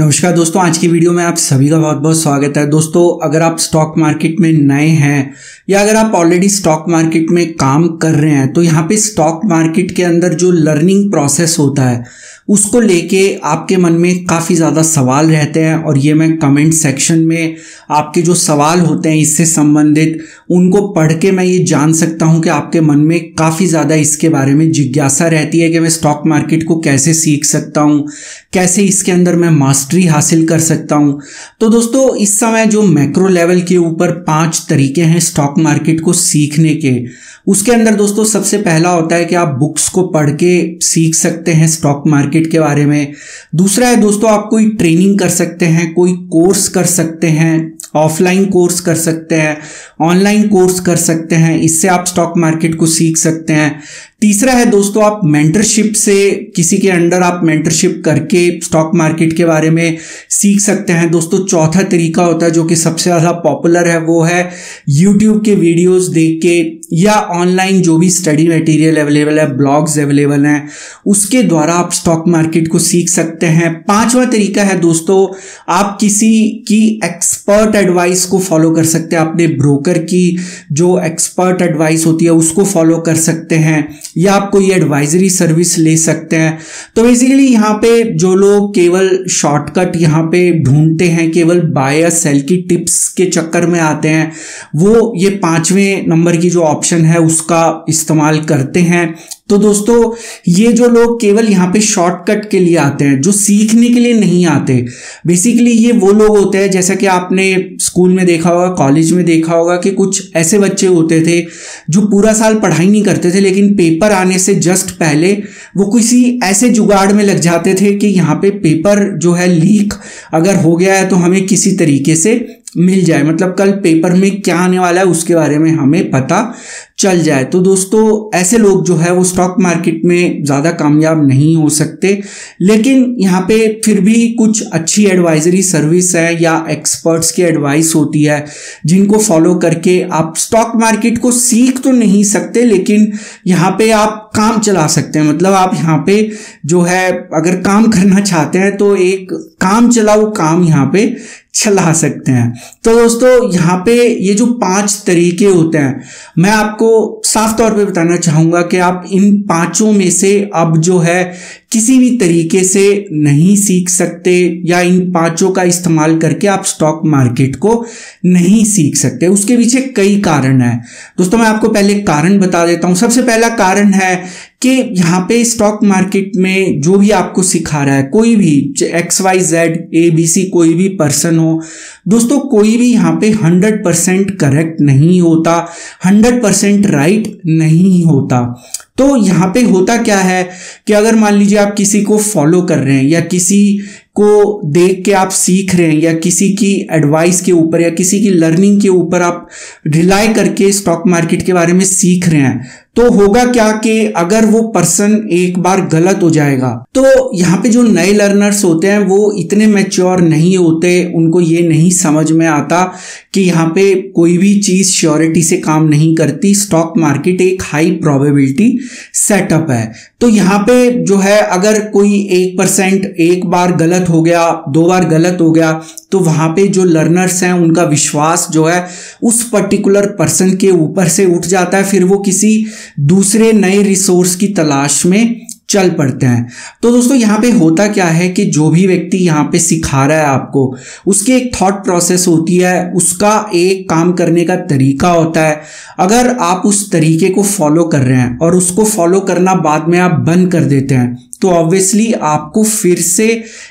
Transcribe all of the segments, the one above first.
नमस्कार दोस्तों, आज की वीडियो में आप सभी का बहुत बहुत स्वागत है। दोस्तों, अगर आप स्टॉक मार्केट में नए हैं या अगर आप ऑलरेडी स्टॉक मार्केट में काम कर रहे हैं तो यहाँ पे स्टॉक मार्केट के अंदर जो लर्निंग प्रोसेस होता है उसको लेके आपके मन में काफ़ी ज़्यादा सवाल रहते हैं और ये मैं कमेंट सेक्शन में आपके जो सवाल होते हैं इससे संबंधित उनको पढ़ के मैं ये जान सकता हूँ कि आपके मन में काफ़ी ज़्यादा इसके बारे में जिज्ञासा रहती है कि मैं स्टॉक मार्केट को कैसे सीख सकता हूँ, कैसे इसके अंदर मैं मास्टरी हासिल कर सकता हूँ। तो दोस्तों, इस समय जो मैक्रो लेवल के ऊपर 5 तरीके हैं स्टॉक मार्केट को सीखने के, उसके अंदर दोस्तों सबसे पहला होता है कि आप बुक्स को पढ़ के सीख सकते हैं स्टॉक मार्केट के बारे में। दूसरा है दोस्तों, आप कोई ट्रेनिंग कर सकते हैं, कोई कोर्स कर सकते हैं, ऑफलाइन कोर्स कर सकते हैं, ऑनलाइन कोर्स कर सकते हैं, इससे आप स्टॉक मार्केट को सीख सकते हैं। तीसरा है दोस्तों, आप मेंटरशिप से किसी के अंडर आप मेंटरशिप करके स्टॉक मार्केट के बारे में सीख सकते हैं। दोस्तों, चौथा तरीका होता है जो कि सबसे ज़्यादा पॉपुलर है, वो है यूट्यूब के वीडियोस देख के या ऑनलाइन जो भी स्टडी मटेरियल अवेलेबल है, ब्लॉग्स अवेलेबल हैं, उसके द्वारा आप स्टॉक मार्केट को सीख सकते हैं। पांचवा तरीका है दोस्तों, आप किसी की एक्सपर्ट एडवाइस को फॉलो कर सकते हैं, अपने ब्रोकर की जो एक्सपर्ट एडवाइस होती है उसको फॉलो कर सकते हैं या आप कोई एडवाइजरी सर्विस ले सकते हैं। तो बेसिकली यहाँ पे जो लोग केवल शॉर्टकट यहाँ पे ढूंढते हैं, केवल बाय या सेल की टिप्स के चक्कर में आते हैं, वो ये 5वें नंबर की जो ऑप्शन है उसका इस्तेमाल करते हैं। तो दोस्तों, ये जो लोग केवल यहाँ पे शॉर्टकट के लिए आते हैं, जो सीखने के लिए नहीं आते, बेसिकली ये वो लोग होते हैं, जैसा कि आपने स्कूल में देखा होगा, कॉलेज में देखा होगा कि कुछ ऐसे बच्चे होते थे जो पूरा साल पढ़ाई नहीं करते थे, लेकिन पेपर आने से जस्ट पहले वो किसी ऐसे जुगाड़ में लग जाते थे कि यहाँ पे पेपर जो है लीक अगर हो गया है तो हमें किसी तरीके से मिल जाए, मतलब कल पेपर में क्या आने वाला है उसके बारे में हमें पता चल जाए। तो दोस्तों, ऐसे लोग जो है वो स्टॉक मार्केट में ज़्यादा कामयाब नहीं हो सकते, लेकिन यहाँ पे फिर भी कुछ अच्छी एडवाइजरी सर्विस है या एक्सपर्ट्स की एडवाइस होती है जिनको फॉलो करके आप स्टॉक मार्केट को सीख तो नहीं सकते, लेकिन यहाँ पे आप काम चला सकते हैं। मतलब आप यहाँ पे जो है अगर काम करना चाहते हैं तो एक काम चलाओ काम यहाँ पे चला सकते हैं। तो दोस्तों, यहाँ पे ये जो 5 तरीके होते हैं, मैं आपको साफ तौर पे बताना चाहूँगा कि आप इन 5 में से अब जो है किसी भी तरीके से नहीं सीख सकते या इन 5 का इस्तेमाल करके आप स्टॉक मार्केट को नहीं सीख सकते। उसके पीछे कई कारण हैं दोस्तों, मैं आपको पहले कारण बता देता हूँ। सबसे पहला कारण है कि यहाँ पे स्टॉक मार्केट में जो भी आपको सिखा रहा है, कोई भी XYZ ABC कोई भी पर्सन हो दोस्तों, कोई भी यहाँ पे 100% करेक्ट नहीं होता, 100% राइट नहीं होता। तो यहाँ पे होता क्या है कि अगर मान लीजिए आप किसी को फॉलो कर रहे हैं या किसी को देख के आप सीख रहे हैं या किसी की एडवाइस के ऊपर या किसी की लर्निंग के ऊपर आप रिलाई करके स्टॉक मार्केट के बारे में सीख रहे हैं, तो होगा क्या कि अगर वो पर्सन एक बार गलत हो जाएगा तो यहाँ पे जो नए लर्नर्स होते हैं वो इतने मैच्योर नहीं होते, उनको ये नहीं समझ में आता कि यहाँ पे कोई भी चीज़ श्योरिटी से काम नहीं करती। स्टॉक मार्केट एक हाई प्रोबेबिलिटी सेटअप है। तो यहाँ पे जो है अगर कोई 1% एक बार गलत हो गया, 2 बार गलत हो गया, तो वहाँ पे जो लर्नर्स हैं उनका विश्वास जो है उस पर्टिकुलर पर्सन के ऊपर से उठ जाता है, फिर वो किसी दूसरे नए रिसोर्स की तलाश में चल पड़ते हैं। तो दोस्तों, यहाँ पे होता क्या है कि जो भी व्यक्ति यहाँ पे सिखा रहा है आपको, उसकी एक थॉट प्रोसेस होती है, उसका एक काम करने का तरीका होता है। अगर आप उस तरीके को फॉलो कर रहे हैं और उसको फॉलो करना बाद में आप बंद कर देते हैं तो ऑब्वियसली आपको फिर से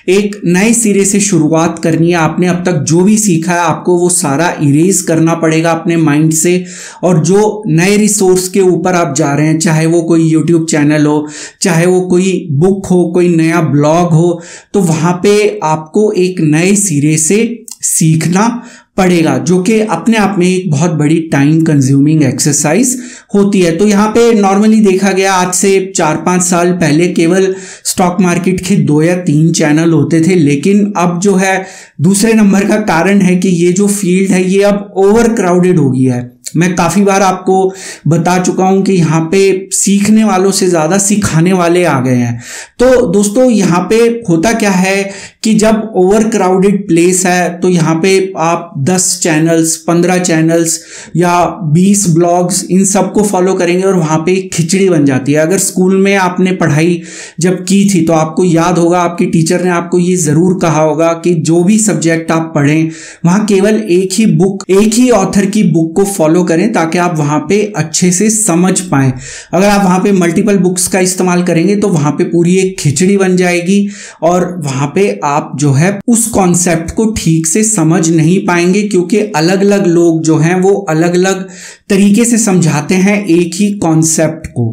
एक नए सिरे से शुरुआत करनी है। आपने अब तक जो भी सीखा है आपको वो सारा इरेज करना पड़ेगा अपने माइंड से, और जो नए रिसोर्स के ऊपर आप जा रहे हैं, चाहे वो कोई यूट्यूब चैनल हो, चाहे वो कोई बुक हो, कोई नया ब्लॉग हो, तो वहाँ पे आपको एक नए सिरे से सीखना पड़ेगा, जो कि अपने आप में एक बहुत बड़ी टाइम कंज्यूमिंग एक्सरसाइज होती है। तो यहाँ पे नॉर्मली देखा गया आज से 4-5 साल पहले केवल स्टॉक मार्केट के 2 या 3 चैनल होते थे, लेकिन अब जो है दूसरे नंबर का कारण है कि ये जो फील्ड है ये अब ओवर क्राउडेड हो गया है। मैं काफ़ी बार आपको बता चुका हूं कि यहाँ पे सीखने वालों से ज़्यादा सिखाने वाले आ गए हैं। तो दोस्तों यहाँ पे होता क्या है कि जब ओवर क्राउडेड प्लेस है तो यहाँ पे आप 10 चैनल्स, 15 चैनल्स या 20 ब्लॉग्स इन सबको फॉलो करेंगे और वहाँ पे खिचड़ी बन जाती है। अगर स्कूल में आपने पढ़ाई जब की थी तो आपको याद होगा, आपकी टीचर ने आपको ये ज़रूर कहा होगा कि जो भी सब्जेक्ट आप पढ़ें वहाँ केवल एक ही बुक, एक ही ऑथर की बुक को फॉलो करें ताकि आप वहां पे अच्छे से समझ पाएं। अगर आप वहां पे मल्टीपल बुक्स का इस्तेमाल करेंगे तो वहां पे पूरी एक खिचड़ी बन जाएगी और वहां पे आप जो है उस कॉन्सेप्ट को ठीक से समझ नहीं पाएंगे, क्योंकि अलग अलग लोग जो हैं वो अलग अलग तरीके से समझाते हैं एक ही कॉन्सेप्ट को।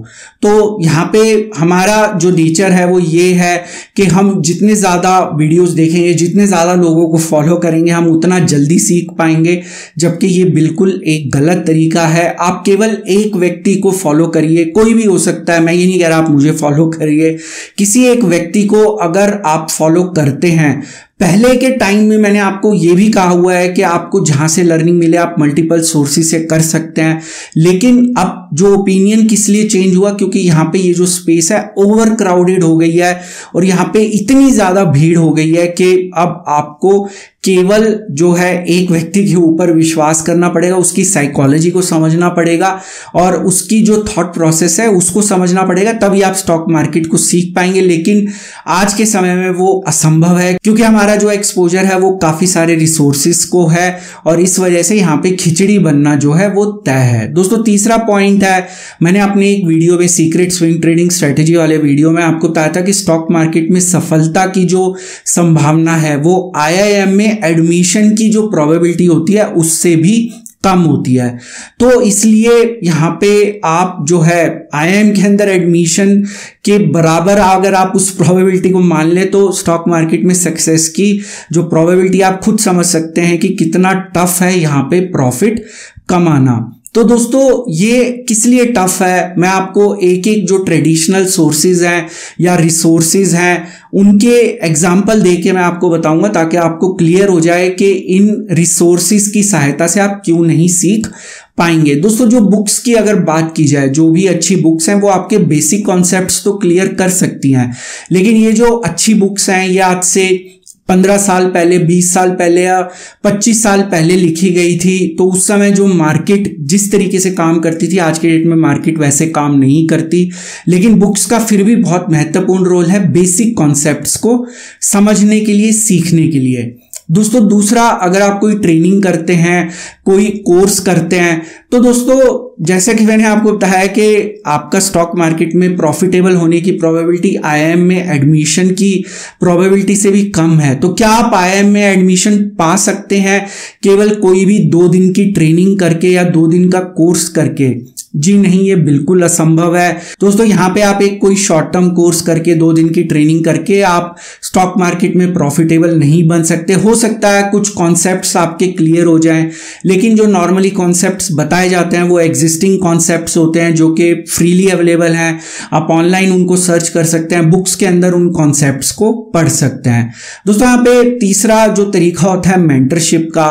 तो यहाँ पे हमारा जो नेचर है वो ये है कि हम जितने ज़्यादा वीडियोस देखेंगे, जितने ज़्यादा लोगों को फॉलो करेंगे, हम उतना जल्दी सीख पाएंगे, जबकि ये बिल्कुल एक गलत तरीका है। आप केवल एक व्यक्ति को फॉलो करिए, कोई भी हो सकता है, मैं ये नहीं कह रहा आप मुझे फॉलो करिए, किसी एक व्यक्ति को अगर आप फॉलो करते हैं। पहले के टाइम में मैंने आपको ये भी कहा हुआ है कि आपको जहां से लर्निंग मिले आप मल्टीपल सोर्सेज से कर सकते हैं, लेकिन अब जो ओपिनियन किस लिए चेंज हुआ, क्योंकि यहाँ पे ये जो स्पेस है ओवर क्राउडेड हो गई है और यहाँ पे इतनी ज़्यादा भीड़ हो गई है कि अब आपको केवल जो है एक व्यक्ति के ऊपर विश्वास करना पड़ेगा, उसकी साइकोलॉजी को समझना पड़ेगा और उसकी जो थॉट प्रोसेस है उसको समझना पड़ेगा, तभी आप स्टॉक मार्केट को सीख पाएंगे। लेकिन आज के समय में वो असंभव है, क्योंकि हमारा जो एक्सपोजर है वो काफ़ी सारे रिसोर्सेज को है और इस वजह से यहाँ पे खिचड़ी बनना जो है वो तय है। दोस्तों तीसरा पॉइंट है, मैंने अपने एक वीडियो में सीक्रेट स्विंग ट्रेडिंग स्ट्रेटेजी वाले वीडियो में आपको बताया था कि स्टॉक मार्केट में सफलता की जो संभावना है वो IIM में एडमिशन की जो प्रोबेबिलिटी होती है उससे भी कम होती है। तो इसलिए यहाँ पे आप जो है IIM के अंदर एडमिशन के बराबर अगर आप उस प्रोबेबिलिटी को मान ले तो स्टॉक मार्केट में सक्सेस की जो प्रोबेबिलिटी आप खुद समझ सकते हैं कि कितना टफ है यहाँ पे प्रॉफिट कमाना। तो दोस्तों ये किस लिए टफ है, मैं आपको एक एक जो ट्रेडिशनल सोर्सेज हैं या रिसोर्सेज हैं उनके एग्जाम्पल देके मैं आपको बताऊंगा, ताकि आपको क्लियर हो जाए कि इन रिसोर्सेज की सहायता से आप क्यों नहीं सीख पाएंगे। दोस्तों जो बुक्स की अगर बात की जाए, जो भी अच्छी बुक्स हैं वो आपके बेसिक कॉन्सेप्ट्स तो क्लियर कर सकती हैं, लेकिन ये जो अच्छी बुक्स हैं ये आज से 15 साल पहले, 20 साल पहले या 25 साल पहले लिखी गई थी, तो उस समय जो मार्केट जिस तरीके से काम करती थी आज के डेट में मार्केट वैसे काम नहीं करती। लेकिन बुक्स का फिर भी बहुत महत्वपूर्ण रोल है बेसिक कॉन्सेप्ट्स को समझने के लिए, सीखने के लिए। दोस्तों दूसरा, अगर आप कोई ट्रेनिंग करते हैं, कोई कोर्स करते हैं, तो दोस्तों जैसा कि मैंने आपको बताया कि आपका स्टॉक मार्केट में प्रॉफिटेबल होने की प्रोबेबिलिटी IIM में एडमिशन की प्रोबेबिलिटी से भी कम है। तो क्या आप IIM में एडमिशन पा सकते हैं केवल कोई भी 2 दिन की ट्रेनिंग करके या 2 दिन का कोर्स करके? जी नहीं, ये बिल्कुल असंभव है। दोस्तों यहाँ पे आप एक कोई शॉर्ट टर्म कोर्स करके 2 दिन की ट्रेनिंग करके आप स्टॉक मार्केट में प्रॉफिटेबल नहीं बन सकते। हो सकता है कुछ कॉन्सेप्ट्स आपके क्लियर हो जाएं, लेकिन जो नॉर्मली कॉन्सेप्ट्स बताए जाते हैं वो एग्जिस्टिंग कॉन्सेप्ट्स होते हैं जो कि फ्रीली अवेलेबल हैं। आप ऑनलाइन उनको सर्च कर सकते हैं, बुक्स के अंदर उन कॉन्सेप्ट्स को पढ़ सकते हैं। दोस्तों यहाँ पे तीसरा जो तरीका होता है मेंटरशिप का,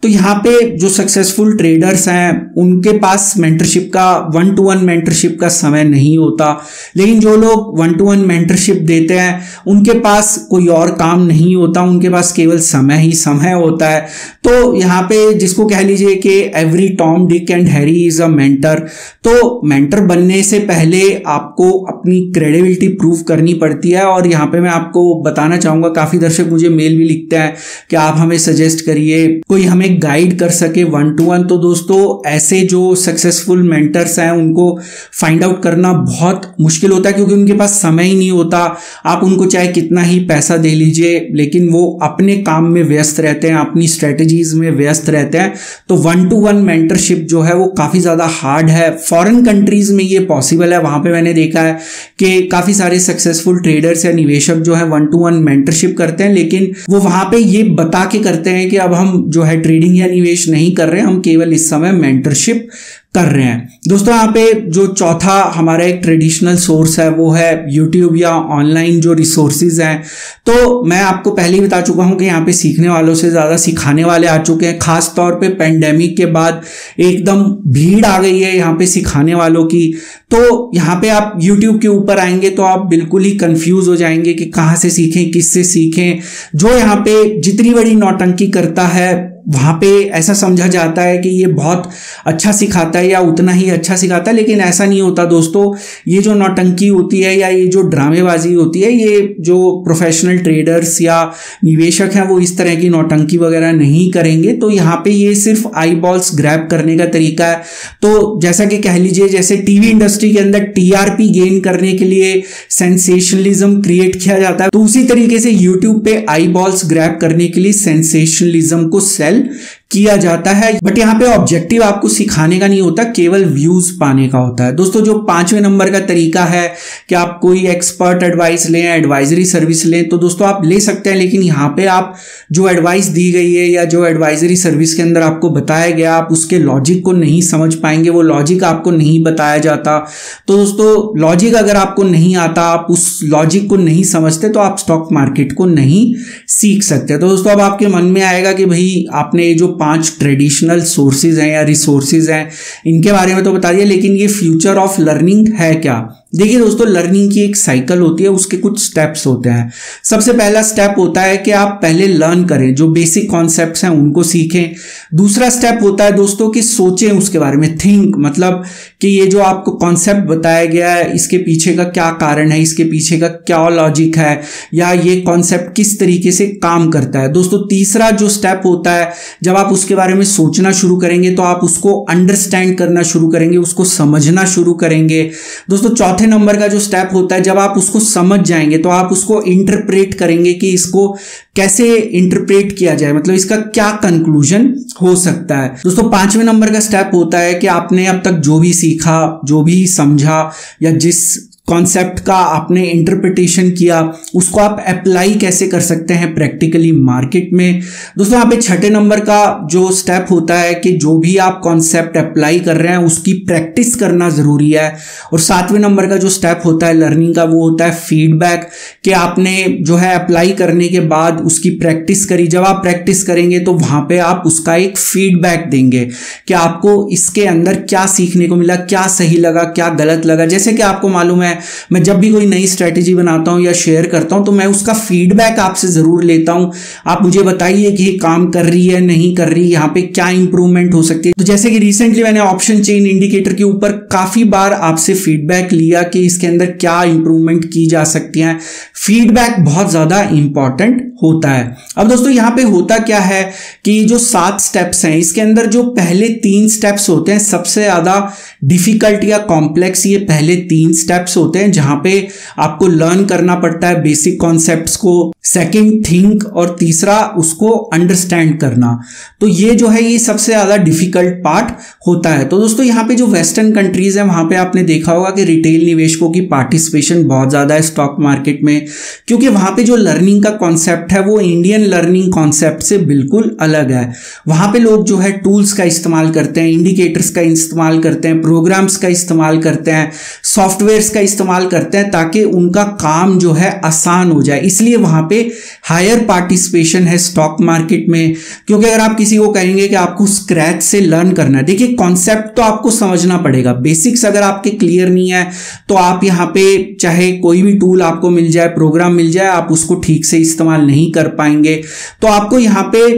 तो यहाँ पे जो सक्सेसफुल ट्रेडर्स हैं उनके पास मेंटरशिप का 1-to-1 मेंटरशिप का समय नहीं होता, लेकिन जो लोग 1-to-1 मेंटरशिप देते हैं उनके पास कोई और काम नहीं होता, उनके पास केवल समय ही समय होता है। तो यहाँ पे जिसको कह लीजिए कि every Tom Dick and Harry is a mentor. तो मेंटर बनने से पहले आपको अपनी क्रेडिबिलिटी प्रूव करनी पड़ती है, और यहाँ पे मैं आपको बताना चाहूँगा, काफ़ी दर्शक मुझे मेल भी लिखते हैं कि आप हमें सजेस्ट करिए, कोई हमें गाइड कर सके 1-to-1। तो दोस्तों ऐसे जो सक्सेसफुल मेंटर्स हैं उनको फाइंड आउट करना बहुत मुश्किल होता है, क्योंकि उनके पास समय ही नहीं होता। आप उनको चाहे कितना ही पैसा दे लीजिए, लेकिन वो अपने काम में व्यस्त रहते हैं, अपनी स्ट्रेटजीज में व्यस्त रहते हैं। तो 1-to-1 मेंटरशिप जो है वो काफ़ी ज़्यादा हार्ड है। फॉरेन कंट्रीज में ये पॉसिबल है, वहाँ पे मैंने देखा है कि काफ़ी सारे सक्सेसफुल ट्रेडर्स या निवेशक जो है 1-to-1 मेंटरशिप करते हैं, लेकिन वो वहाँ पे ये बता के करते हैं कि अब हम जो है ट्रेडिंग या निवेश नहीं कर रहे हैं, हम केवल इस समय मेंटरशिप कर रहे हैं। दोस्तों यहाँ पे जो चौथा हमारा एक ट्रेडिशनल सोर्स है वो है यूट्यूब या ऑनलाइन जो रिसोर्सेज हैं। तो मैं आपको पहले ही बता चुका हूँ कि यहाँ पे सीखने वालों से ज़्यादा सिखाने वाले आ चुके हैं। खास तौर पे पेंडेमिक के बाद एकदम भीड़ आ गई है यहाँ पे सिखाने वालों की। तो यहाँ पे आप यूट्यूब के ऊपर आएंगे तो आप बिल्कुल ही कंफ्यूज हो जाएंगे कि कहाँ से सीखें, किससे सीखें। जो यहाँ पे जितनी बड़ी नौटंकी करता है वहाँ पे ऐसा समझा जाता है कि ये बहुत अच्छा सिखाता है या उतना ही अच्छा सिखाता है, लेकिन ऐसा नहीं होता दोस्तों। ये जो नौटंकी होती है या ये जो ड्रामेबाजी होती है, ये जो प्रोफेशनल ट्रेडर्स या निवेशक हैं वो इस तरह की नौटंकी वगैरह नहीं करेंगे। तो यहाँ पे ये सिर्फ आई बॉल्स ग्रैब करने का तरीका है। तो जैसा कि कह लीजिए, जैसे टीवी इंडस्ट्री के अंदर टीआरपी गेन करने के लिए सेंसेशनलिज्म क्रिएट किया जाता है, तो उसी तरीके से यूट्यूब पे आई बॉल्स ग्रैब करने के लिए सेंसेशनलिज्म को सेल किया जाता है। बट यहाँ पे ऑब्जेक्टिव आपको सिखाने का नहीं होता, केवल व्यूज पाने का होता है। दोस्तों जो 5वें नंबर का तरीका है कि आप कोई एक्सपर्ट एडवाइस लें, एडवाइजरी सर्विस लें, तो दोस्तों आप ले सकते हैं, लेकिन यहाँ पे आप जो एडवाइस दी गई है या जो एडवाइजरी सर्विस के अंदर आपको बताया गया, आप उसके लॉजिक को नहीं समझ पाएंगे, वो लॉजिक आपको नहीं बताया जाता। तो दोस्तों लॉजिक अगर आपको नहीं आता, आप उस लॉजिक को नहीं समझते, तो आप स्टॉक मार्केट को नहीं सीख सकते। तो दोस्तों अब आपके मन में आएगा कि भाई आपने जो 5 ट्रेडिशनल सोर्सेज हैं या रिसोर्सेज हैं इनके बारे में तो बता दिया, लेकिन ये फ्यूचर ऑफ लर्निंग है क्या? देखिए दोस्तों, लर्निंग की एक साइकिल होती है, उसके कुछ स्टेप्स होते हैं। सबसे पहला स्टेप होता है कि आप पहले लर्न करें, जो बेसिक कॉन्सेप्ट्स हैं उनको सीखें। दूसरा स्टेप होता है दोस्तों कि सोचें उसके बारे में, थिंक, मतलब कि ये जो आपको कॉन्सेप्ट बताया गया है इसके पीछे का क्या कारण है, इसके पीछे का क्या लॉजिक है, या ये कॉन्सेप्ट किस तरीके से काम करता है। दोस्तों तीसरा जो स्टेप होता है, जब आप उसके बारे में सोचना शुरू करेंगे तो आप उसको अंडरस्टैंड करना शुरू करेंगे, उसको समझना शुरू करेंगे। दोस्तों चौथे नंबर का जो स्टेप होता है, जब आप उसको समझ जाएंगे तो आप उसको इंटरप्रेट करेंगे कि इसको कैसे इंटरप्रेट किया जाए, मतलब इसका क्या कंक्लूजन हो सकता है। दोस्तों 5वें नंबर का स्टेप होता है कि आपने अब तक जो भी सीखा, जो भी समझा या जिस कॉन्सेप्ट का आपने इंटरप्रिटेशन किया, उसको आप अप्लाई कैसे कर सकते हैं प्रैक्टिकली मार्केट में। दोस्तों यहाँ पे 6ठे नंबर का जो स्टेप होता है कि जो भी आप कॉन्सेप्ट अप्लाई कर रहे हैं उसकी प्रैक्टिस करना जरूरी है। और 7वें नंबर का जो स्टेप होता है लर्निंग का, वो होता है फीडबैक, कि आपने जो है अप्लाई करने के बाद उसकी प्रैक्टिस करी। जब आप प्रैक्टिस करेंगे तो वहां पे आप उसका एक फीडबैक देंगे कि आपको इसके अंदर क्या सीखने को मिला, क्या सही लगा, क्या गलत लगा। जैसे कि आपको मालूम है, मैं जब भी कोई नई स्ट्रेटेजी बनाता हूं या शेयर करता हूं तो मैं उसका फीडबैक आपसे जरूर लेता हूं। आप मुझे बताइए कि ये काम कर रही है, नहीं कर रही, यहाँ पे क्या इंप्रूवमेंट हो सकती है। तो जैसे कि रिसेंटली मैंने ऑप्शन चेन इंडिकेटर के ऊपर काफी बार आपसे फीडबैक लिया कि इसके अंदर क्या इंप्रूवमेंट की जा सकती है। फीडबैक बहुत ज्यादा इंपॉर्टेंट होता है। अब दोस्तों यहाँ पे होता क्या है कि जो 7 स्टेप्स हैं इसके अंदर जो पहले 3 स्टेप्स होते हैं सबसे ज्यादा डिफिकल्ट या कॉम्प्लेक्स ये पहले 3 स्टेप्स होते हैं, जहां पे आपको लर्न करना पड़ता है बेसिक कॉन्सेप्ट्स को, सेकंड थिंक, और तीसरा उसको अंडरस्टैंड करना। तो ये जो है ये सबसे ज्यादा डिफिकल्ट पार्ट होता है। तो दोस्तों यहाँ पे जो वेस्टर्न कंट्रीज है वहां पे आपने देखा होगा कि रिटेल निवेशकों की पार्टिसिपेशन बहुत ज्यादा है स्टॉक मार्केट में, क्योंकि वहां पे जो लर्निंग का कॉन्सेप्ट है वो इंडियन लर्निंग कॉन्सेप्ट से बिल्कुल अलग है। वहां पे लोग जो है टूल्स का इस्तेमाल करते हैं, इंडिकेटर्स का इस्तेमाल करते हैं, प्रोग्राम्स का इस्तेमाल करते हैं, सॉफ्टवेयर्स का इस्तेमाल करते हैं ताकि उनका काम जो है आसान हो जाए। इसलिए वहां पे हायर पार्टिसिपेशन है स्टॉक मार्केट में। क्योंकि अगर आप किसी को कहेंगे कि आपको स्क्रैच से लर्न करना है, देखिए कॉन्सेप्ट तो आपको समझना पड़ेगा, बेसिक्स अगर आपके क्लियर नहीं है तो आप यहाँ पे चाहे कोई भी टूल आपको मिल जाए, प्रोग्राम मिल जाए, आप उसको ठीक से इस्तेमाल नहीं कर पाएंगे। तो आपको यहाँ पे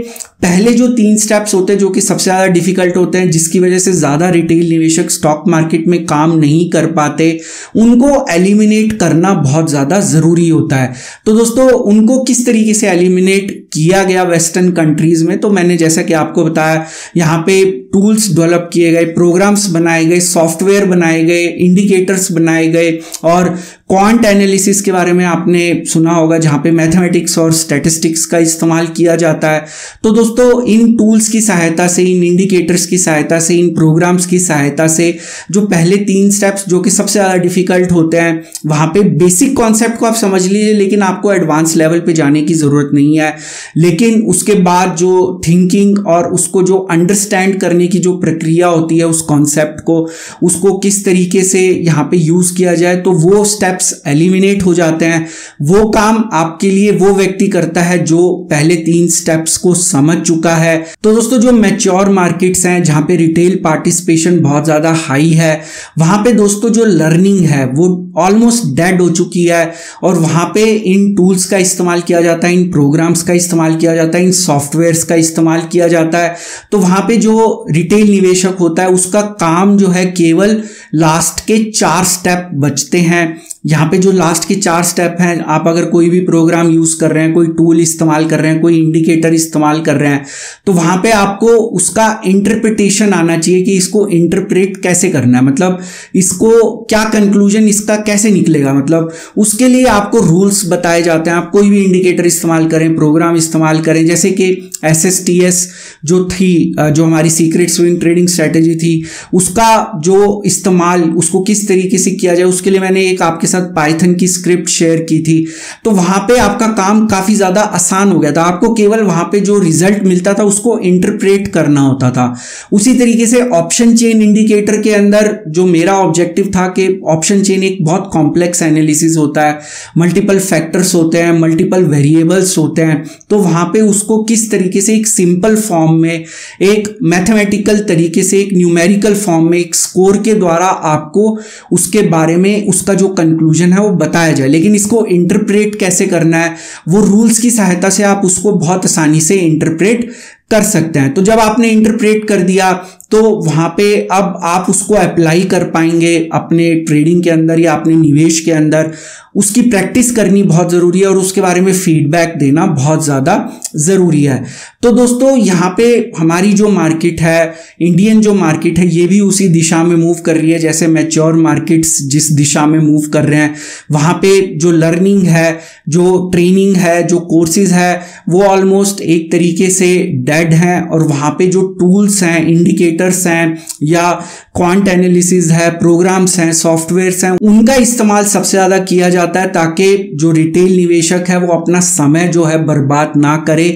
पहले जो 3 स्टेप्स होते हैं जो कि सबसे ज्यादा डिफिकल्ट होते हैं, जिसकी वजह से ज्यादा रिटेल निवेशक स्टॉक मार्केट में काम नहीं कर पाते, उनको एलिमिनेट करना बहुत ज्यादा जरूरी होता है। तो दोस्तों उनको किस तरीके से एलिमिनेट किया गया वेस्टर्न कंट्रीज में, तो मैंने जैसा कि आपको बताया यहाँ पे टूल्स डेवलप किए गए, प्रोग्राम्स बनाए गए, सॉफ्टवेयर बनाए गए, इंडिकेटर्स बनाए गए, और क्वांट एनालिसिस के बारे में आपने सुना होगा जहां पे मैथमेटिक्स और स्टैटिस्टिक्स का इस्तेमाल किया जाता है। तो दोस्तों दोस्तों इन टूल्स की सहायता से, इन इंडिकेटर्स की सहायता से, इन प्रोग्राम्स की सहायता से जो पहले 3 स्टेप्स जो कि सबसे ज़्यादा डिफिकल्ट होते हैं, वहाँ पे बेसिक कॉन्सेप्ट को आप समझ लीजिए, लेकिन आपको एडवांस लेवल पे जाने की ज़रूरत नहीं है। लेकिन उसके बाद जो थिंकिंग और उसको जो अंडरस्टैंड करने की जो प्रक्रिया होती है, उस कॉन्सेप्ट को, उसको किस तरीके से यहाँ पे यूज़ किया जाए, तो वो स्टेप्स एलिमिनेट हो जाते हैं। वो काम आपके लिए वो व्यक्ति करता है जो पहले 3 स्टेप्स को समझ चुका है। तो दोस्तों जो मैच्योर मार्केट्स हैं, जहाँ पे रिटेल पार्टिसिपेशन बहुत ज़्यादा हाई है, वहाँ पे दोस्तों जो लर्निंग है वो ऑलमोस्ट डेड हो चुकी है, और वहाँ पे इन टूल्स का इस्तेमाल किया जाता है, इन प्रोग्राम्स का इस्तेमाल किया जाता है, इन सॉफ्टवेयर्स का इस्तेमाल किया जाता है। तो वहाँ पे जो रिटेल निवेशक होता है उसका काम जो है केवल लास्ट के 4 स्टेप बचते हैं। यहाँ पे जो लास्ट के 4 स्टेप हैं, आप अगर कोई भी प्रोग्राम यूज़ कर रहे हैं, कोई टूल इस्तेमाल कर रहे हैं, कोई इंडिकेटर इस्तेमाल कर रहे हैं, तो वहाँ पे आपको उसका इंटरप्रिटेशन आना चाहिए कि इसको इंटरप्रेट कैसे करना है, मतलब इसको क्या कंक्लूजन इसका कैसे निकलेगा। मतलब उसके लिए आपको रूल्स बताए जाते हैं। आप कोई भी इंडिकेटर इस्तेमाल करें, प्रोग्राम इस्तेमाल करें, जैसे कि SSTS जो थी, जो हमारी सीक्रेट स्विंग ट्रेडिंग स्ट्रेटेजी थी, उसका जो इस्तेमाल, उसको किस तरीके से किया जाए, उसके लिए मैंने एक आपके साथ पाइथन की स्क्रिप्ट शेयर की थी। तो वहां पे आपका काम काफी ज्यादा आसान हो गया था। आपको केवल वहां पे जो रिजल्ट मिलता था उसको इंटरप्रेट करना होता था। उसी तरीके से ऑप्शन चेन इंडिकेटर के अंदर जो मेरा ऑब्जेक्टिव था कि ऑप्शन चेन एक बहुत कॉम्प्लेक्स एनालिसिस होता है, मल्टीपल फैक्टर्स होते हैं, मल्टीपल वेरिएबल्स होते हैं। तो वहां पे उसको किस तरीके से एक सिंपल फॉर्म में, एक मैथमेटिकल तरीके से, एक न्यूमेरिकल फॉर्म में, एक स्कोर के द्वारा आपको उसके बारे में, उसका जो कंक्लूजन है वो बताया जाए। लेकिन इसको इंटरप्रेट कैसे करना है, वो रूल्स की सहायता से आप उसको बहुत आसानी से इंटरप्रेट कर सकते हैं। तो जब आपने इंटरप्रेट कर दिया तो वहां पे अब आप उसको अप्लाई कर पाएंगे अपने ट्रेडिंग के अंदर या अपने निवेश के अंदर। उसकी प्रैक्टिस करनी बहुत ज़रूरी है और उसके बारे में फीडबैक देना बहुत ज़्यादा ज़रूरी है। तो दोस्तों यहाँ पे हमारी जो मार्केट है, इंडियन जो मार्केट है, ये भी उसी दिशा में मूव कर रही है जैसे मैच्योर मार्केट्स जिस दिशा में मूव कर रहे हैं। वहाँ पे जो लर्निंग है, जो ट्रेनिंग है, जो कोर्सेज है, वो ऑलमोस्ट एक तरीके से डेड हैं, और वहाँ पे जो टूल्स हैं, इंडिकेटर्स हैं, या क्वांट एनालिसिस है, प्रोग्राम्स हैं, सॉफ्टवेयर्स हैं, उनका इस्तेमाल सबसे ज़्यादा किया जाता है ताकि जो रिटेल निवेशक है वो अपना समय जो है बर्बाद ना करे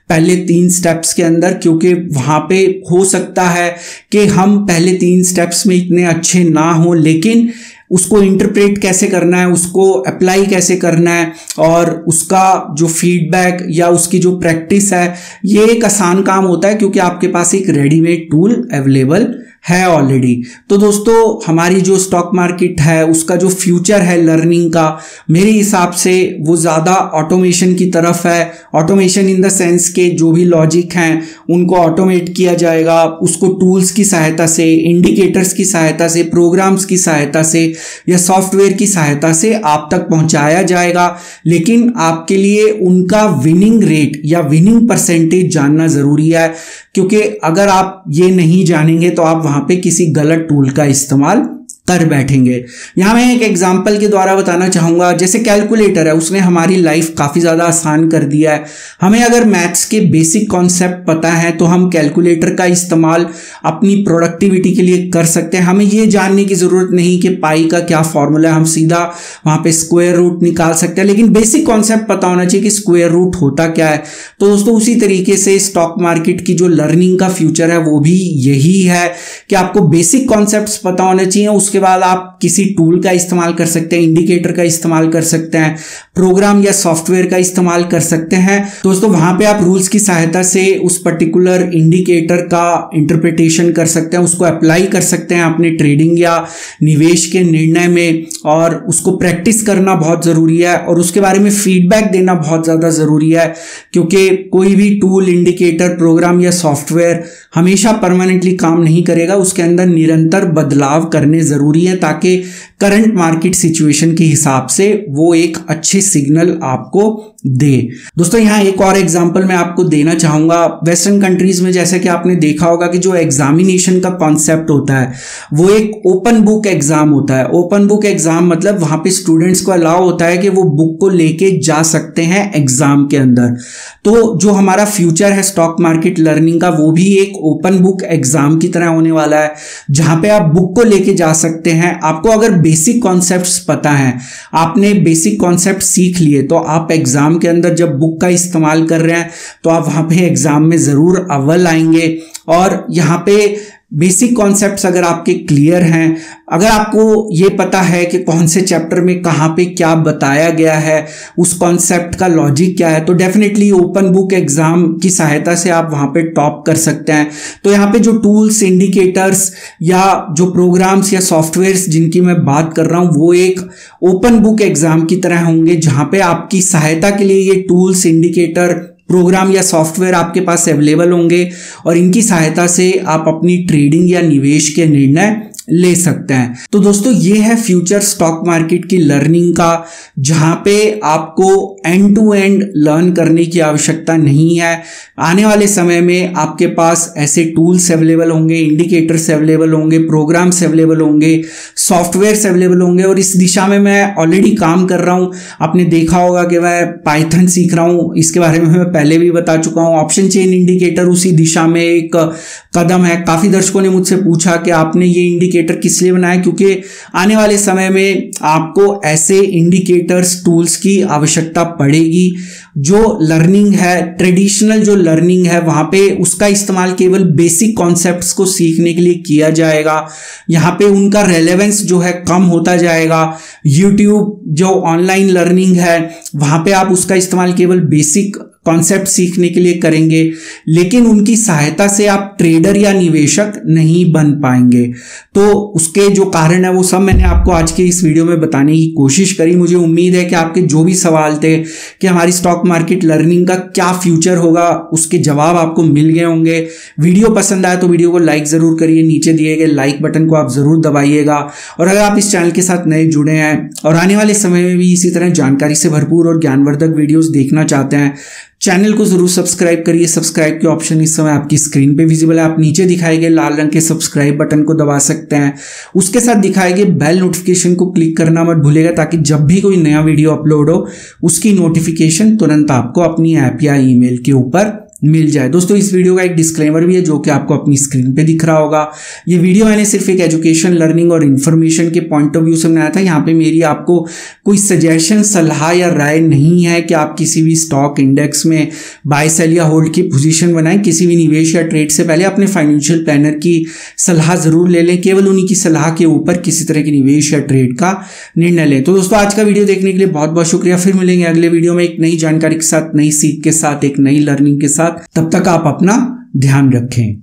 पहले 3 स्टेप्स के अंदर। क्योंकि वहाँ पे हो सकता है कि हम पहले 3 स्टेप्स में इतने अच्छे ना हों, लेकिन उसको इंटरप्रेट कैसे करना है, उसको अप्लाई कैसे करना है, और उसका जो फीडबैक या उसकी जो प्रैक्टिस है, ये एक आसान काम होता है क्योंकि आपके पास एक रेडीमेड टूल अवेलेबल है ऑलरेडी। तो दोस्तों हमारी जो स्टॉक मार्केट है उसका जो फ्यूचर है लर्निंग का, मेरे हिसाब से वो ज़्यादा ऑटोमेशन की तरफ है। ऑटोमेशन इन द सेंस के जो भी लॉजिक हैं उनको ऑटोमेट किया जाएगा, उसको टूल्स की सहायता से, इंडिकेटर्स की सहायता से, प्रोग्राम्स की सहायता से या सॉफ्टवेयर की सहायता से आप तक पहुंचाया जाएगा। लेकिन आपके लिए उनका विनिंग रेट या विनिंग परसेंटेज जानना ज़रूरी है, क्योंकि अगर आप ये नहीं जानेंगे तो आप वहाँ पे किसी गलत टूल का इस्तेमाल कर बैठेंगे। यहाँ मैं एक एग्जांपल के द्वारा बताना चाहूँगा, जैसे कैलकुलेटर है, उसने हमारी लाइफ काफ़ी ज़्यादा आसान कर दिया है। हमें अगर मैथ्स के बेसिक कॉन्सेप्ट पता है तो हम कैलकुलेटर का इस्तेमाल अपनी प्रोडक्टिविटी के लिए कर सकते हैं। हमें ये जानने की ज़रूरत नहीं कि पाई का क्या फॉर्मूला है, हम सीधा वहाँ पे स्क्वायर रूट निकाल सकते हैं, लेकिन बेसिक कॉन्सेप्ट पता होना चाहिए कि स्क्वायर रूट होता क्या है। तो दोस्तों उसी तरीके से स्टॉक मार्केट की जो लर्निंग का फ्यूचर है वो भी यही है कि आपको बेसिक कॉन्सेप्ट्स पता होने चाहिए। उसके बाद आप किसी टूल का इस्तेमाल कर सकते हैं, इंडिकेटर का इस्तेमाल कर सकते हैं, प्रोग्राम या सॉफ्टवेयर का इस्तेमाल कर सकते हैं। दोस्तों वहां पे आप रूल्स की सहायता से उस पर्टिकुलर इंडिकेटर का इंटरप्रिटेशन कर सकते हैं, उसको अप्लाई कर सकते हैं अपने ट्रेडिंग या निवेश के निर्णय में, और उसको प्रैक्टिस करना बहुत ज़रूरी है और उसके बारे में फीडबैक देना बहुत ज़्यादा ज़रूरी है। क्योंकि कोई भी टूल, इंडिकेटर, प्रोग्राम या सॉफ्टवेयर हमेशा परमानेंटली काम नहीं करेगा, उसके अंदर निरंतर बदलाव करने ज़रूरी है ताकि करंट मार्केट सिचुएशन के हिसाब से वो एक अच्छे सिग्नल आपको दे। दोस्तों यहाँ एक और एग्जांपल मैं आपको देना चाहूँगा। वेस्टर्न कंट्रीज में जैसे कि आपने देखा होगा कि जो एग्जामिनेशन का कॉन्सेप्ट होता है वो एक ओपन बुक एग्जाम होता है। ओपन बुक एग्जाम मतलब वहाँ पे स्टूडेंट्स को अलाउ होता है कि वो बुक को लेके जा सकते हैं एग्जाम के अंदर। तो जो हमारा फ्यूचर है स्टॉक मार्केट लर्निंग का वो भी एक ओपन बुक एग्जाम की तरह होने वाला है, जहाँ पे आप बुक को लेके जा सकते हैं। आपको अगर बेसिक कॉन्सेप्ट्स पता है, आपने बेसिक कॉन्सेप्ट सीख लिए, तो आप एग्जाम के अंदर जब बुक का इस्तेमाल कर रहे हैं तो आप वहां पे एग्जाम में जरूर अव्वल आएंगे। और यहाँ पे बेसिक कॉन्सेप्ट्स अगर आपके क्लियर हैं, अगर आपको ये पता है कि कौन से चैप्टर में कहाँ पे क्या बताया गया है, उस कॉन्सेप्ट का लॉजिक क्या है, तो डेफिनेटली ओपन बुक एग्जाम की सहायता से आप वहाँ पे टॉप कर सकते हैं। तो यहाँ पे जो टूल्स, इंडिकेटर्स या जो प्रोग्राम्स या सॉफ्टवेयर्स जिनकी मैं बात कर रहा हूँ वो एक ओपन बुक एग्जाम की तरह होंगे, जहाँ पे आपकी सहायता के लिए ये टूल्स, इंडिकेटर, प्रोग्राम या सॉफ्टवेयर आपके पास अवेलेबल होंगे और इनकी सहायता से आप अपनी ट्रेडिंग या निवेश के निर्णय ले सकते हैं। तो दोस्तों ये है फ्यूचर स्टॉक मार्केट की लर्निंग का, जहां पे आपको एंड टू एंड लर्न करने की आवश्यकता नहीं है। आने वाले समय में आपके पास ऐसे टूल्स अवेलेबल होंगे, इंडिकेटर्स अवेलेबल होंगे, प्रोग्राम्स अवेलेबल होंगे, सॉफ्टवेयर्स अवेलेबल होंगे और इस दिशा में मैं ऑलरेडी काम कर रहा हूं। आपने देखा होगा कि मैं पाइथन सीख रहा हूं, इसके बारे में मैं पहले भी बता चुका हूं। ऑप्शन चेन इंडिकेटर उसी दिशा में एक कदम है। काफी दर्शकों ने मुझसे पूछा कि आपने ये इंडिकेटर किस लिए बनाया, क्योंकि आने वाले समय में आपको ऐसे इंडिकेटर्स, टूल्स की आवश्यकता पड़ेगी। जो लर्निंग है, ट्रेडिशनल जो लर्निंग है, वहां पे उसका इस्तेमाल केवल बेसिक कॉन्सेप्ट्स को सीखने के लिए किया जाएगा। यहाँ पे उनका रेलेवेंस जो है कम होता जाएगा। यूट्यूब जो ऑनलाइन लर्निंग है वहां पे आप उसका इस्तेमाल केवल बेसिक कॉन्सेप्ट सीखने के लिए करेंगे, लेकिन उनकी सहायता से आप ट्रेडर या निवेशक नहीं बन पाएंगे। तो उसके जो कारण है वो सब मैंने आपको आज के इस वीडियो में बताने की कोशिश करी। मुझे उम्मीद है कि आपके जो भी सवाल थे कि हमारी स्टॉक मार्केट लर्निंग का क्या फ्यूचर होगा, उसके जवाब आपको मिल गए होंगे। वीडियो पसंद आया तो वीडियो को लाइक जरूर करिए, नीचे दिए गए लाइक बटन को आप जरूर दबाइएगा। और अगर आप इस चैनल के साथ नए जुड़े हैं और आने वाले समय में भी इसी तरह जानकारी से भरपूर और ज्ञानवर्धक वीडियोस देखना चाहते हैं, चैनल को जरूर सब्सक्राइब करिए। सब्सक्राइब के ऑप्शन इस समय आपकी स्क्रीन पे विजिबल है। आप नीचे दिखाए गए लाल रंग के सब्सक्राइब बटन को दबा सकते हैं। उसके साथ दिखाए गए बेल नोटिफिकेशन को क्लिक करना मत भूलिएगा, ताकि जब भी कोई नया वीडियो अपलोड हो उसकी नोटिफिकेशन तुरंत आपको अपनी ऐप या ईमेल के ऊपर मिल जाए। दोस्तों इस वीडियो का एक डिस्क्लेमर भी है जो कि आपको अपनी स्क्रीन पे दिख रहा होगा। ये वीडियो मैंने सिर्फ एक एजुकेशन, लर्निंग और इन्फॉर्मेशन के पॉइंट ऑफ व्यू से बनाया था। यहाँ पे मेरी आपको कोई सजेशन, सलाह या राय नहीं है कि आप किसी भी स्टॉक इंडेक्स में बाय, सेल या होल्ड की पोजीशन बनाएं। किसी भी निवेश या ट्रेड से पहले अपने फाइनेंशियल प्लानर की सलाह जरूर ले लें। केवल उन्हीं की सलाह के ऊपर किसी तरह की निवेश या ट्रेड का निर्णय लें। तो दोस्तों आज का वीडियो देखने के लिए बहुत बहुत शुक्रिया। फिर मिलेंगे अगले वीडियो में एक नई जानकारी के साथ, नई सीख के साथ, एक नई लर्निंग के साथ। तब तक आप अपना ध्यान रखें।